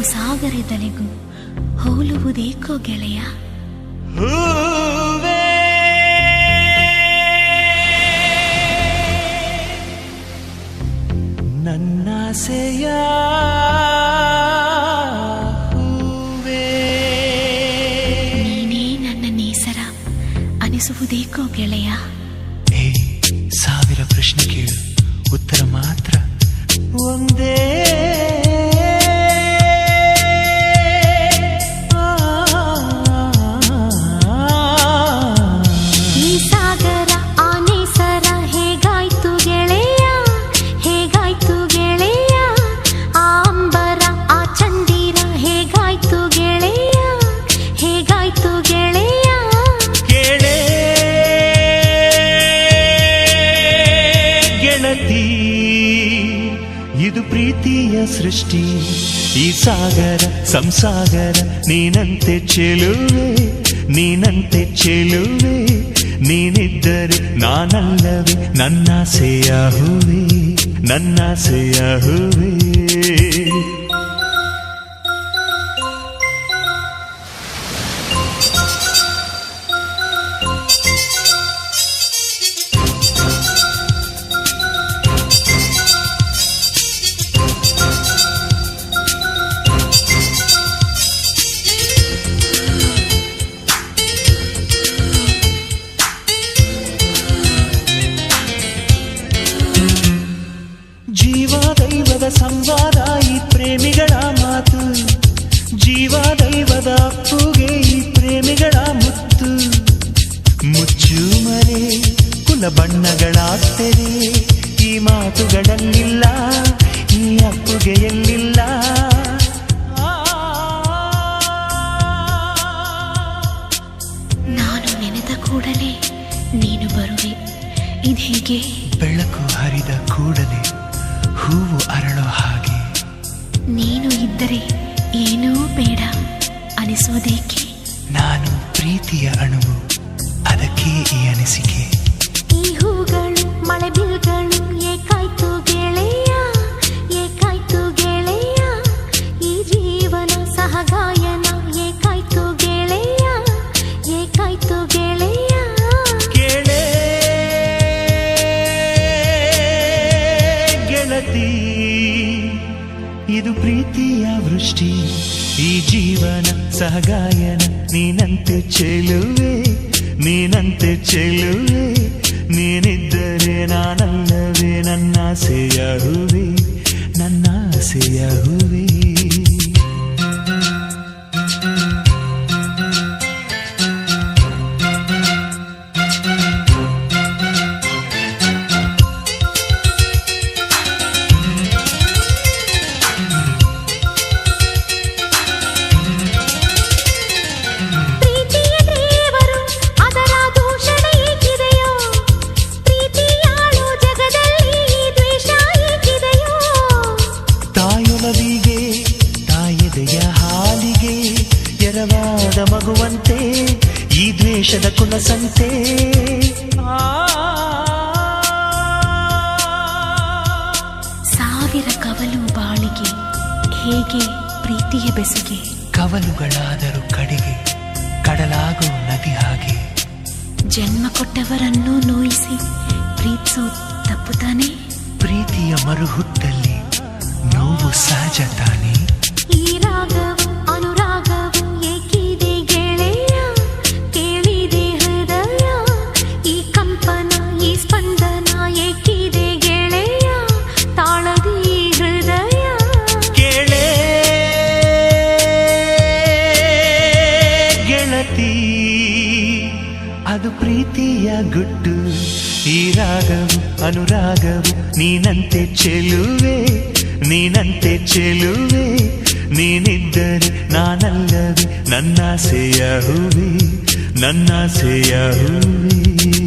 ಸಾಗರದಲೆಗೂ ಹೋಲುವುದೇಕೋ ಗೆಳೆಯ. ನನ್ನಾಸೆಯ ಹೂವೇ, ನೀನೇ ನನ್ನ ನೇಸರ ಅನಿಸುವುದೇಕೋ ಗೆಳೆಯ. ಸಾವಿರ ಪ್ರಶ್ನೆ ಕೇಳು, ಉತ್ತರ ಮಾತ್ರ ಒಂದೇ. ಈ ಸಾಗರ ಆ ನೇಸರ ಹೇಗಾಯ್ತು ಗೆಳೆಯ, ಹೇಗಾಯ್ತು ಗೆಳೆಯ. ಆ ಅಂಬರ ಆ ಚಂದಿರ ಹೇಗಾಯ್ತು ಗೆಳೆಯ, ಹೇಗಾಯ್ತು ಗೆಳೆಯ. ಕೇಳೇ ಗೆಳತಿ, ಇದು ಪ್ರೀತಿಯ ಸೃಷ್ಟಿ. ಈ ಸಾಗರ ಸಂಸಾಗರ ನೀನಂತೆ ಚೆಲುವೆ, ನೀನಂತೆ ಚೆಲುವೆ. ನೀನಿದ್ದರೆ ನಾನಲ್ಲವೇ ನನ್ನಾಸೆಯ ಹೂವೇ, ನನ್ನಾಸೆಯ ಹೂವೇ. ಜೀವ ದೈವದ ಸಂವಾದ ಈ ಪ್ರೇಮಿಗಳ ಮಾತು, ಜೀವ ದೈವದ ಅಪ್ಪುಗೆ ಈ ಪ್ರೇಮಿಗಳ ಮುತ್ತು. ಮುಚ್ಚು ಮರೆ ಕುಲ ಬಣ್ಣಗಳಾಗ್ತದೆ, ಈ ಮಾತುಗಳಲ್ಲಿಲ್ಲ, ಈ ಅಪ್ಪುಗೆ ಎಲ್ಲಿಲ್ಲ. ನಾನು ನೆನೆದ ಕೂಡಲೇ ನೀನು ಬರುವೆ, ಇದೇಗೆ? ಬೆಳಕು ಹರಿದ ಕೂಡಲೇ ಹೂವು ಅರಳೋ ಹಾಗೆ. ನೀನು ಇದ್ದರೆ ಏನೂ ಬೇಡ ಅನಿಸೋದೇಕೆ? ನಾನು ಪ್ರೀತಿಯ ಅಣುವು, ಅದಕ್ಕೆ ಈ ಅನಿಸಿಕೆ. ಈ ಹೂಗಳು ಮಳೆ ಬಿಲ್ಗಳು ಏಕಾಯ್ತು ಗೆಳೆಯ, ಏಕಾಯ್ತು ಗೆಳೆಯ. ಈ ಜೀವನ ಸಹಗಾಯನ ಏಕಾಯ್ತು ಗೆಳೆಯ, ಏಕಾಯ್ತು ಗೆಳೆಯ. ಕೇಳೇ ಗೆಳತಿ, ಇದು ಪ್ರೀತಿಯ ವೃಷ್ಟಿ. ಈ ಜೀವನ ಸಹಗಾಯನ ನೀನಂತೆ ಚೆಲುವೆ, ನೀನಂತೆ ಚೆಲುವೆ. ನೀನಿದ್ದರೆ ನಾನಲ್ಲವೇ ನನ್ನಾಸೆಯ ಹೂವೇ, ನನ್ನಾಸೆಯ ಹೂವೇ. ತಾಯದೆಯ ಹಾಲಿಗೆ ಎರವಾದ ಮಗುವಂತೆ ಈ ದ್ವೇಷದ ಕುಲಸಂತೆ. ಸಾವಿರ ಕವಲು ಬಾಳಿಗೆ ಹೇಗೆ ಪ್ರೀತಿಯ ಬೆಸುಗೆ. ಕವಲುಗಳಾದರೂ ಕಡೆಗೆ ಕಡಲಾಗೋ ನದಿ ಹಾಗೆ. ಜನ್ಮ ಕೊಟ್ಟವರನ್ನು ನೋಯಿಸಿ ಪ್ರೀತಿಸೋ ತಪ್ಪು ತಾನೇ? ಪ್ರೀತಿಯ ಮರುಹುಟ್ಟಲ್ಲಿ ನೋವು ಸಹಜ ತಾನೆ. ಈ ರಾಗವು ಅನುರಾಗವು ಏಕಿದೆ ಗೆಳೆಯ, ಕೇಳಿದೆ ಹೃದಯ. ಈ ಕಂಪನ ಈ ಸ್ಪಂದನ ಏಕಿದೆ ಗೆಳೆಯ, ತಾಳದಿ ಹೃದಯ. ಕೇಳೇ ಗೆಳತಿ, ಅದು ಪ್ರೀತಿಯ ಗುಟ್ಟು. ಈ ರಾಗವು ಅನುರಾಗವು ನೀನಂತೆ ಚೆಲುವೆ, ನೀನಂತೆ ಚೆಲುವೆ. ನೀನಿದ್ದರೆ ನಾನಲ್ಲವೇ ನನ್ನಾಸೆಯ ಹೂವೇ, ನನ್ನಾಸೆಯ ಹೂವೇ.